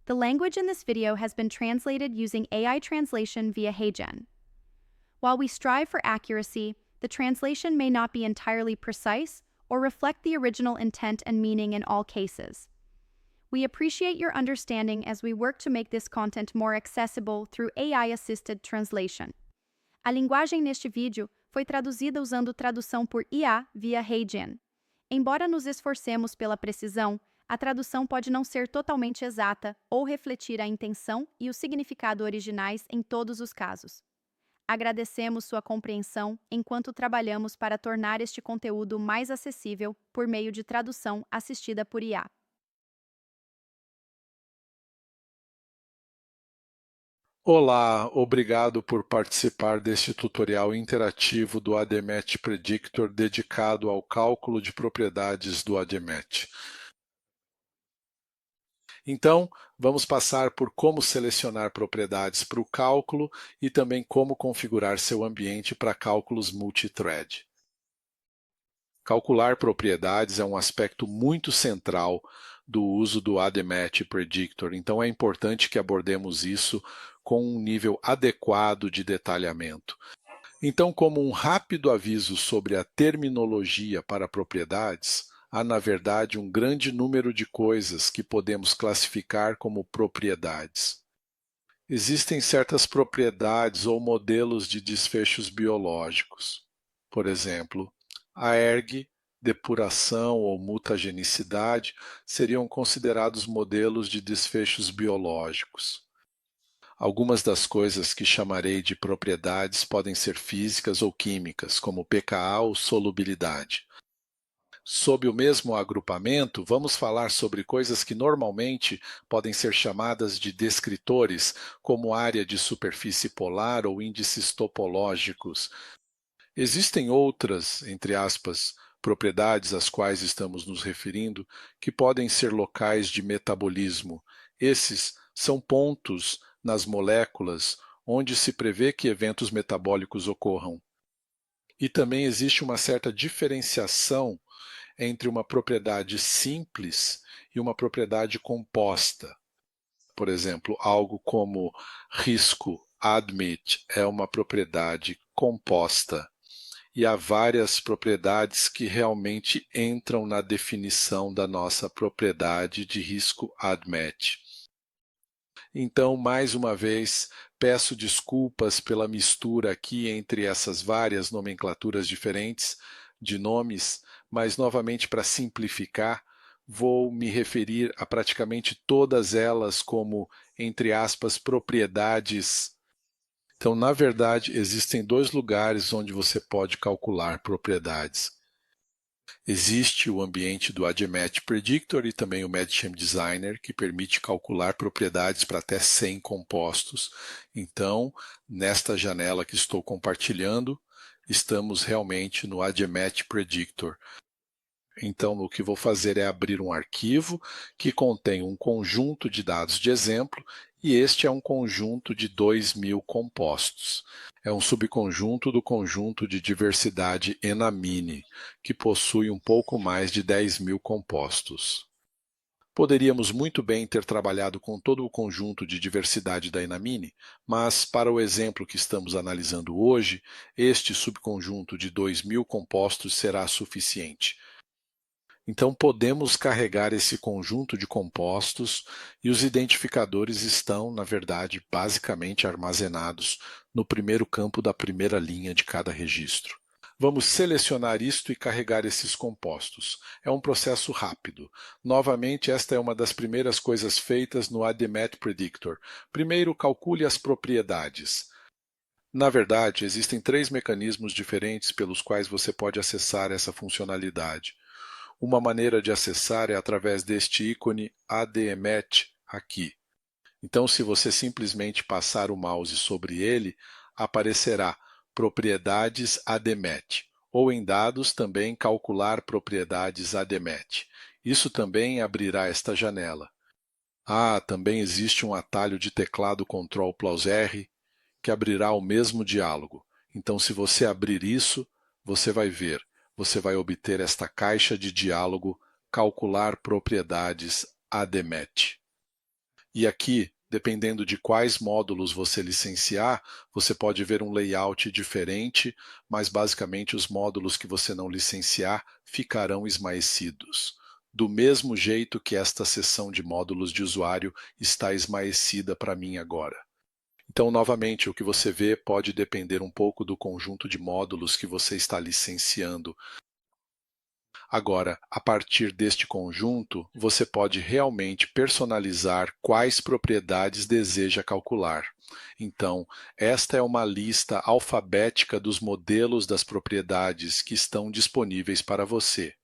The language in this video has been translated using AI translation via HeyGen. While we strive for accuracy, the translation may not be entirely precise or reflect the original intent and meaning in all cases. We appreciate your understanding as we work to make this content more accessible through AI-assisted translation. A linguagem neste vídeo foi traduzida usando tradução por IA via HeyGen. Embora nos esforcemos pela precisão, a tradução pode não ser totalmente exata ou refletir a intenção e o significado originais em todos os casos. Agradecemos sua compreensão enquanto trabalhamos para tornar este conteúdo mais acessível por meio de tradução assistida por IA. Olá, obrigado por participar deste tutorial interativo do ADMET Predictor dedicado ao cálculo de propriedades do ADMET. Então, vamos passar por como selecionar propriedades para o cálculo e também como configurar seu ambiente para cálculos multithread. Calcular propriedades é um aspecto muito central do uso do ADMET Predictor, então é importante que abordemos isso com um nível adequado de detalhamento. Então, como um rápido aviso sobre a terminologia para propriedades, há, na verdade, um grande número de coisas que podemos classificar como propriedades. Existem certas propriedades ou modelos de desfechos biológicos. Por exemplo, a erg, depuração ou mutagenicidade seriam considerados modelos de desfechos biológicos. Algumas das coisas que chamarei de propriedades podem ser físicas ou químicas, como pKa ou solubilidade. Sob o mesmo agrupamento, vamos falar sobre coisas que normalmente podem ser chamadas de descritores, como área de superfície polar ou índices topológicos. Existem outras, entre aspas, propriedades às quais estamos nos referindo, que podem ser locais de metabolismo. Esses são pontos nas moléculas onde se prevê que eventos metabólicos ocorram. E também existe uma certa diferenciação entre uma propriedade simples e uma propriedade composta. Por exemplo, algo como risco admit é uma propriedade composta. E há várias propriedades que realmente entram na definição da nossa propriedade de risco admit. Então, mais uma vez, peço desculpas pela mistura aqui entre essas várias nomenclaturas diferentes de nomes, mas, novamente, para simplificar, vou me referir a praticamente todas elas como, entre aspas, propriedades. Então, na verdade, existem dois lugares onde você pode calcular propriedades. Existe o ambiente do ADMET Predictor e também o MedChem Designer, que permite calcular propriedades para até 100 compostos. Então, nesta janela que estou compartilhando, estamos realmente no ADMET Predictor. Então, o que vou fazer é abrir um arquivo que contém um conjunto de dados de exemplo, e este é um conjunto de 2.000 compostos. É um subconjunto do conjunto de diversidade Enamine, que possui um pouco mais de 10.000 compostos. Poderíamos muito bem ter trabalhado com todo o conjunto de diversidade da Enamine, mas para o exemplo que estamos analisando hoje, este subconjunto de 2.000 compostos será suficiente. Então, podemos carregar esse conjunto de compostos e os identificadores estão, na verdade, basicamente armazenados no primeiro campo da primeira linha de cada registro. Vamos selecionar isto e carregar esses compostos. É um processo rápido. Novamente, esta é uma das primeiras coisas feitas no ADMET Predictor. Primeiro, calcule as propriedades. Na verdade, existem 3 mecanismos diferentes pelos quais você pode acessar essa funcionalidade. Uma maneira de acessar é através deste ícone ADMET aqui. Então, se você simplesmente passar o mouse sobre ele, aparecerá Propriedades ADMET, ou em dados também calcular propriedades ADMET. Isso também abrirá esta janela. Também existe um atalho de teclado Ctrl+R que abrirá o mesmo diálogo. Então, se você abrir isso, você vai ver. Você vai obter esta caixa de diálogo Calcular propriedades ADMET. E aqui, dependendo de quais módulos você licenciar, você pode ver um layout diferente, mas basicamente os módulos que você não licenciar ficarão esmaecidos. Do mesmo jeito que esta seção de módulos de usuário está esmaecida para mim agora. Então, novamente, o que você vê pode depender um pouco do conjunto de módulos que você está licenciando. Agora, a partir deste conjunto, você pode realmente personalizar quais propriedades deseja calcular. Então, esta é uma lista alfabética dos modelos das propriedades que estão disponíveis para você.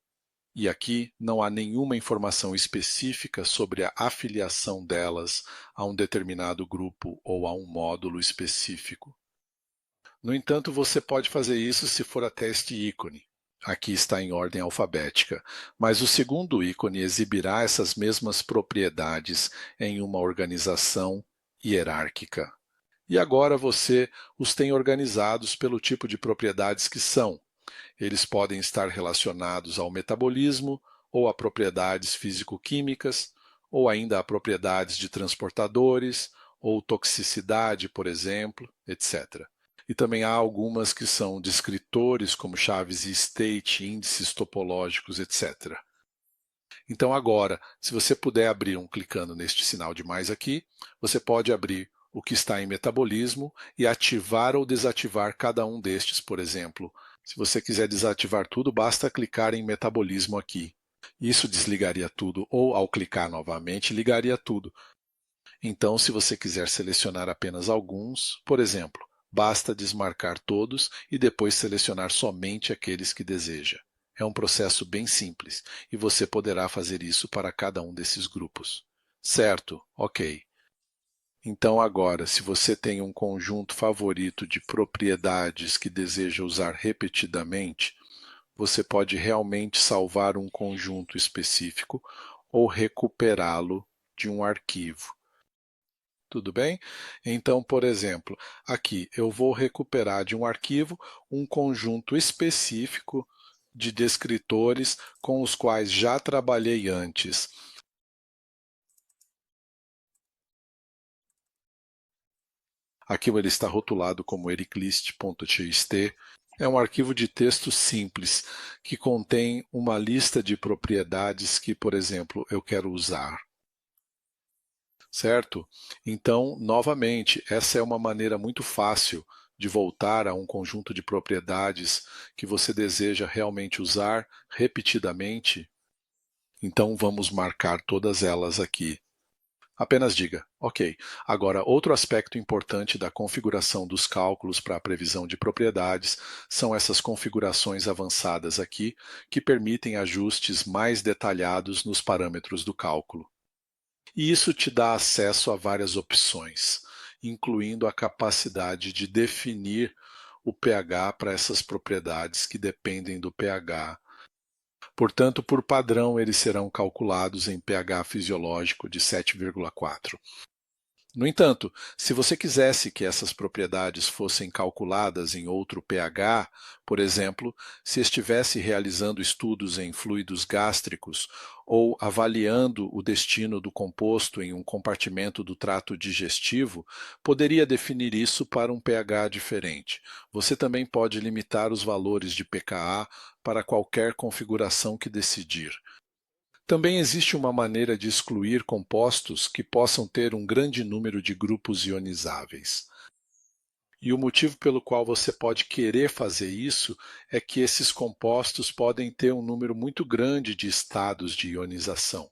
E aqui não há nenhuma informação específica sobre a afiliação delas a um determinado grupo ou a um módulo específico. No entanto, você pode fazer isso se for até este ícone. Aqui está em ordem alfabética, mas o segundo ícone exibirá essas mesmas propriedades em uma organização hierárquica. E agora você os tem organizados pelo tipo de propriedades que são. Eles podem estar relacionados ao metabolismo, ou a propriedades físico-químicas, ou ainda a propriedades de transportadores, ou toxicidade, por exemplo, etc. E também há algumas que são descritores, como chaves e state, índices topológicos, etc. Então agora, se você puder abrir clicando neste sinal de mais aqui, você pode abrir o que está em metabolismo e ativar ou desativar cada um destes, por exemplo. Se você quiser desativar tudo, basta clicar em metabolismo aqui. Isso desligaria tudo, ou ao clicar novamente, ligaria tudo. Então, se você quiser selecionar apenas alguns, por exemplo, basta desmarcar todos e depois selecionar somente aqueles que deseja. É um processo bem simples e você poderá fazer isso para cada um desses grupos. Certo? Ok. Então agora, se você tem um conjunto favorito de propriedades que deseja usar repetidamente, você pode realmente salvar um conjunto específico ou recuperá-lo de um arquivo. Tudo bem? Então, por exemplo, aqui eu vou recuperar de um arquivo um conjunto específico de descritores com os quais já trabalhei antes. Aqui ele está rotulado como ericlist.txt. É um arquivo de texto simples que contém uma lista de propriedades que, por exemplo, eu quero usar. Certo? Então, novamente, essa é uma maneira muito fácil de voltar a um conjunto de propriedades que você deseja realmente usar repetidamente. Então, vamos marcar todas elas aqui. Apenas diga, ok. Agora, outro aspecto importante da configuração dos cálculos para a previsão de propriedades são essas configurações avançadas aqui, que permitem ajustes mais detalhados nos parâmetros do cálculo. E isso te dá acesso a várias opções, incluindo a capacidade de definir o pH para essas propriedades que dependem do pH. Portanto, por padrão, eles serão calculados em pH fisiológico de 7,4. No entanto, se você quisesse que essas propriedades fossem calculadas em outro pH, por exemplo, se estivesse realizando estudos em fluidos gástricos ou avaliando o destino do composto em um compartimento do trato digestivo, poderia definir isso para um pH diferente. Você também pode limitar os valores de pKa para qualquer configuração que decidir. Também existe uma maneira de excluir compostos que possam ter um grande número de grupos ionizáveis. E o motivo pelo qual você pode querer fazer isso é que esses compostos podem ter um número muito grande de estados de ionização.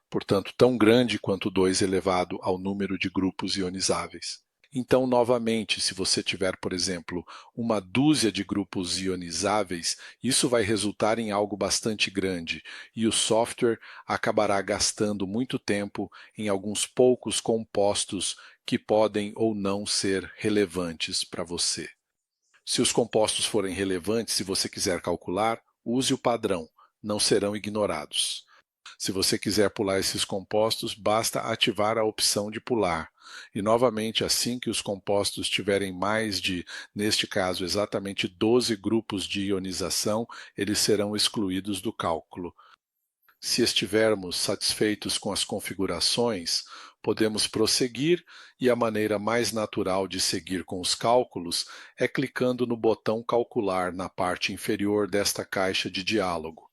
Portanto, tão grande quanto 2 elevado ao número de grupos ionizáveis. Então, novamente, se você tiver, por exemplo, uma dúzia de grupos ionizáveis, isso vai resultar em algo bastante grande e o software acabará gastando muito tempo em alguns poucos compostos que podem ou não ser relevantes para você. Se os compostos forem relevantes e você quiser calcular, use o padrão, não serão ignorados. Se você quiser pular esses compostos, basta ativar a opção de pular. E novamente, assim que os compostos tiverem mais de, neste caso, exatamente 12 grupos de ionização, eles serão excluídos do cálculo. Se estivermos satisfeitos com as configurações, Podemos prosseguir e a maneira mais natural de seguir com os cálculos é clicando no botão Calcular na parte inferior desta caixa de diálogo.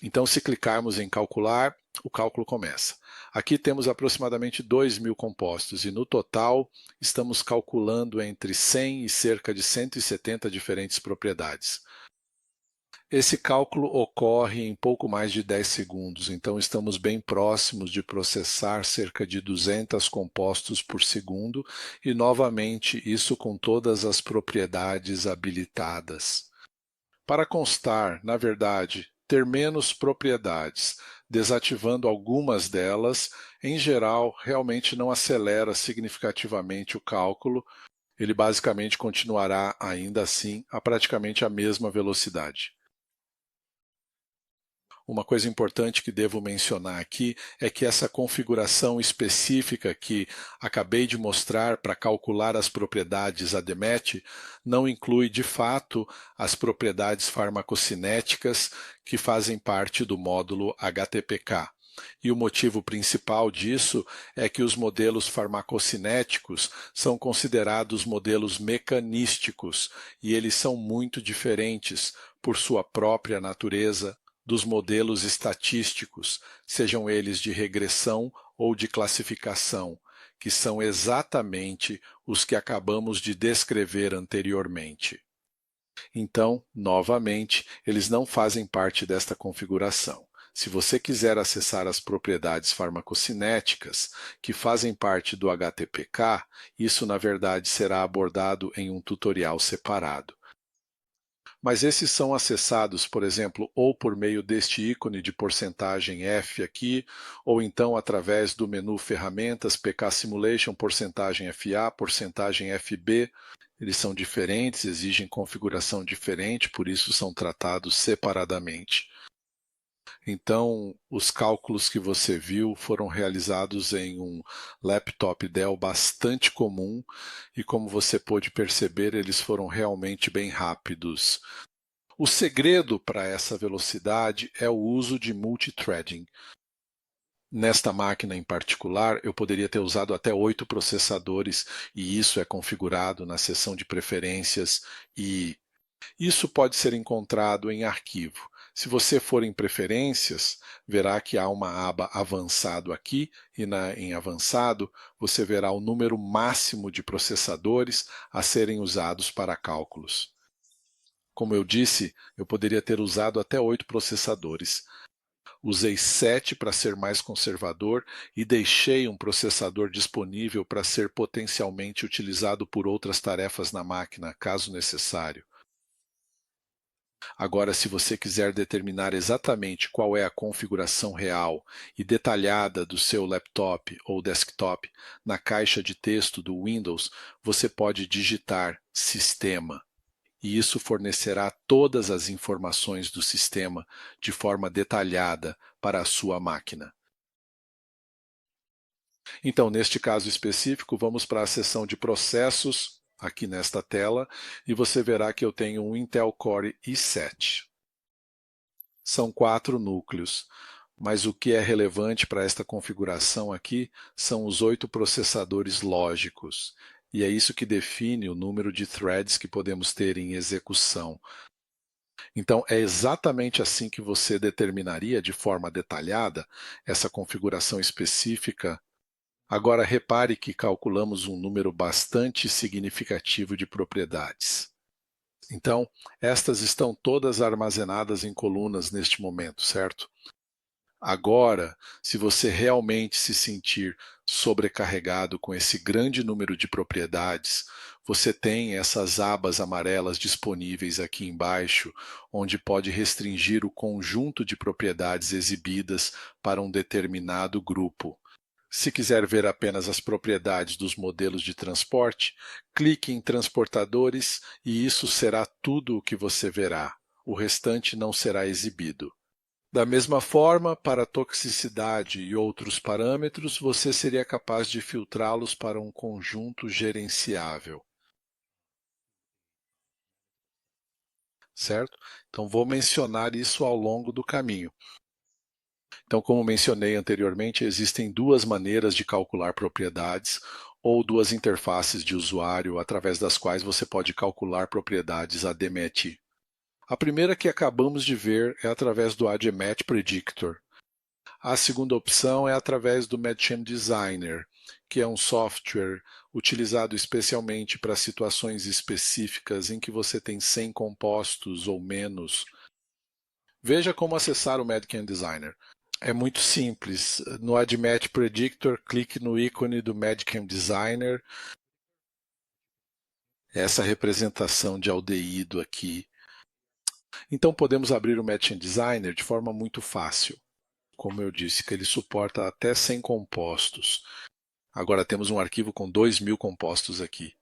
Então, se clicarmos em Calcular, o cálculo começa. Aqui temos aproximadamente 2.000 compostos e, no total, estamos calculando entre 100 e cerca de 170 diferentes propriedades. Esse cálculo ocorre em pouco mais de 10 segundos, então estamos bem próximos de processar cerca de 200 compostos por segundo e, novamente, isso com todas as propriedades habilitadas. Para constar, na verdade, ter menos propriedades, desativando algumas delas, em geral, realmente não acelera significativamente o cálculo, ele basicamente continuará ainda assim a praticamente a mesma velocidade. Uma coisa importante que devo mencionar aqui é que essa configuração específica que acabei de mostrar para calcular as propriedades ADMET não inclui, de fato, as propriedades farmacocinéticas que fazem parte do módulo HTPK. E o motivo principal disso é que os modelos farmacocinéticos são considerados modelos mecanísticos e eles são muito diferentes por sua própria natureza dos modelos estatísticos, sejam eles de regressão ou de classificação, que são exatamente os que acabamos de descrever anteriormente. Então, novamente, eles não fazem parte desta configuração. Se você quiser acessar as propriedades farmacocinéticas que fazem parte do HTPK, isso na verdade será abordado em um tutorial separado. Mas esses são acessados, por exemplo, ou por meio deste ícone de porcentagem F aqui, ou então através do menu Ferramentas, PK Simulation, porcentagem FA, porcentagem FB. Eles são diferentes, exigem configuração diferente, por isso são tratados separadamente. Então, os cálculos que você viu foram realizados em um laptop Dell bastante comum e, como você pôde perceber, eles foram realmente bem rápidos. O segredo para essa velocidade é o uso de multithreading. Nesta máquina em particular, eu poderia ter usado até 8 processadores e isso é configurado na seção de preferências e isso pode ser encontrado em arquivo. Se você for em preferências, verá que há uma aba avançado aqui e em avançado você verá o número máximo de processadores a serem usados para cálculos. Como eu disse, eu poderia ter usado até 8 processadores. Usei 7 para ser mais conservador e deixei um processador disponível para ser potencialmente utilizado por outras tarefas na máquina, caso necessário. Agora, se você quiser determinar exatamente qual é a configuração real e detalhada do seu laptop ou desktop, na caixa de texto do Windows, você pode digitar Sistema. E isso fornecerá todas as informações do sistema de forma detalhada para a sua máquina. Então, neste caso específico, vamos para a seção de processos, aqui nesta tela, e você verá que eu tenho um Intel Core i7. São 4 núcleos, mas o que é relevante para esta configuração aqui são os 8 processadores lógicos. E é isso que define o número de threads que podemos ter em execução. Então, é exatamente assim que você determinaria de forma detalhada essa configuração específica. Agora, repare que calculamos um número bastante significativo de propriedades. Então, estas estão todas armazenadas em colunas neste momento, certo? Agora, se você realmente se sentir sobrecarregado com esse grande número de propriedades, você tem essas abas amarelas disponíveis aqui embaixo, onde pode restringir o conjunto de propriedades exibidas para um determinado grupo. Se quiser ver apenas as propriedades dos modelos de transporte, clique em Transportadores e isso será tudo o que você verá. O restante não será exibido. Da mesma forma, para toxicidade e outros parâmetros, você seria capaz de filtrá-los para um conjunto gerenciável. Certo? Então, vou mencionar isso ao longo do caminho. Então, como mencionei anteriormente, existem duas maneiras de calcular propriedades ou duas interfaces de usuário através das quais você pode calcular propriedades ADMET. A primeira que acabamos de ver é através do ADMET Predictor. A segunda opção é através do MedChem Designer, que é um software utilizado especialmente para situações específicas em que você tem 100 compostos ou menos. Veja como acessar o MedChem Designer. É muito simples. No ADMET Predictor, clique no ícone do MedChem Designer. Essa representação de aldeído aqui. Então podemos abrir o MedChem Designer de forma muito fácil. Como eu disse, que ele suporta até 100 compostos. Agora temos um arquivo com 2.000 compostos aqui.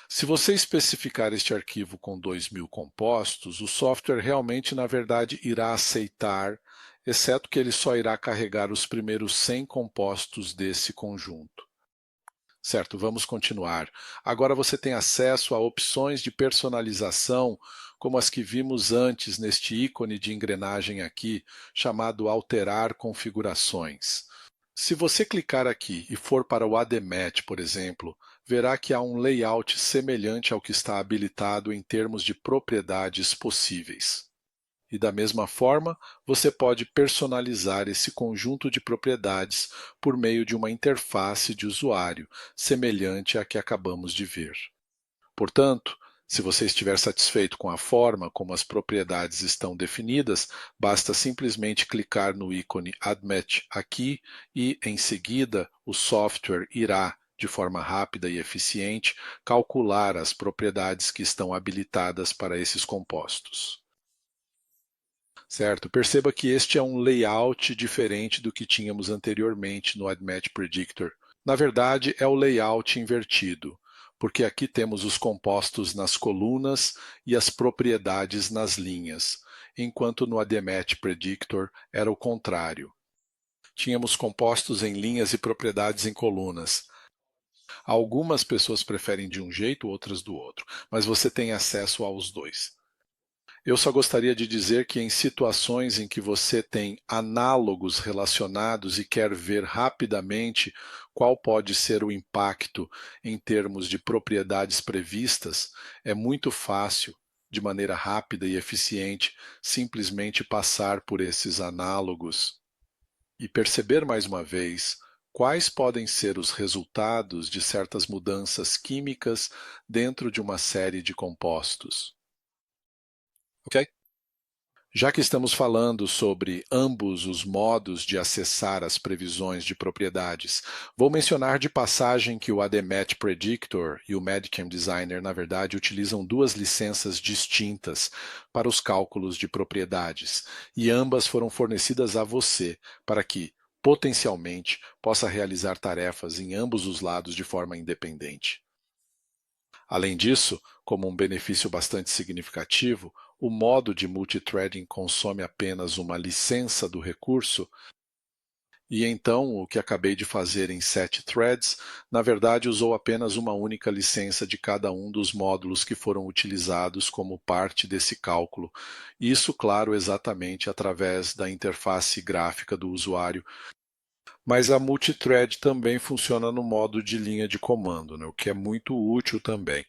Se você especificar este arquivo com 2.000 compostos, o software realmente, na verdade, irá aceitar, exceto que ele só irá carregar os primeiros 100 compostos desse conjunto. Certo, vamos continuar. Agora você tem acesso a opções de personalização, como as que vimos antes neste ícone de engrenagem aqui, chamado Alterar configurações. Se você clicar aqui e for para o ADMET, por exemplo, verá que há um layout semelhante ao que está habilitado em termos de propriedades possíveis. E da mesma forma, você pode personalizar esse conjunto de propriedades por meio de uma interface de usuário, semelhante à que acabamos de ver. Portanto, se você estiver satisfeito com a forma como as propriedades estão definidas, basta simplesmente clicar no ícone ADMET aqui e, em seguida, o software irá, de forma rápida e eficiente, calcular as propriedades que estão habilitadas para esses compostos. Certo? Perceba que este é um layout diferente do que tínhamos anteriormente no ADMET Predictor. Na verdade, é o layout invertido, porque aqui temos os compostos nas colunas e as propriedades nas linhas, enquanto no ADMET Predictor era o contrário. Tínhamos compostos em linhas e propriedades em colunas. Algumas pessoas preferem de um jeito, outras do outro, mas você tem acesso aos dois. Eu só gostaria de dizer que em situações em que você tem análogos relacionados e quer ver rapidamente qual pode ser o impacto em termos de propriedades previstas, é muito fácil, de maneira rápida e eficiente, simplesmente passar por esses análogos e perceber mais uma vez quais podem ser os resultados de certas mudanças químicas dentro de uma série de compostos. Ok? Já que estamos falando sobre ambos os modos de acessar as previsões de propriedades, vou mencionar de passagem que o ADMET Predictor e o MedChem Designer, na verdade, utilizam duas licenças distintas para os cálculos de propriedades, e ambas foram fornecidas a você para que, potencialmente, possa realizar tarefas em ambos os lados de forma independente. Além disso, como um benefício bastante significativo, o modo de multithreading consome apenas uma licença do recurso, e então o que acabei de fazer em 7 threads, na verdade usou apenas uma única licença de cada um dos módulos que foram utilizados como parte desse cálculo. Isso, claro, exatamente através da interface gráfica do usuário. Mas a multithread também funciona no modo de linha de comando, né, o que é muito útil também.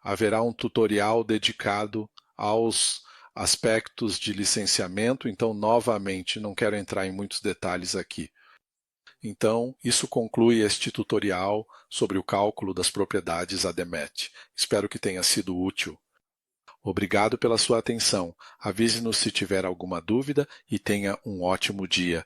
Haverá um tutorial dedicado aos aspectos de licenciamento, então, novamente, não quero entrar em muitos detalhes aqui. Então, isso conclui este tutorial sobre o cálculo das propriedades ADMET. Espero que tenha sido útil. Obrigado pela sua atenção. Avise-nos se tiver alguma dúvida e tenha um ótimo dia.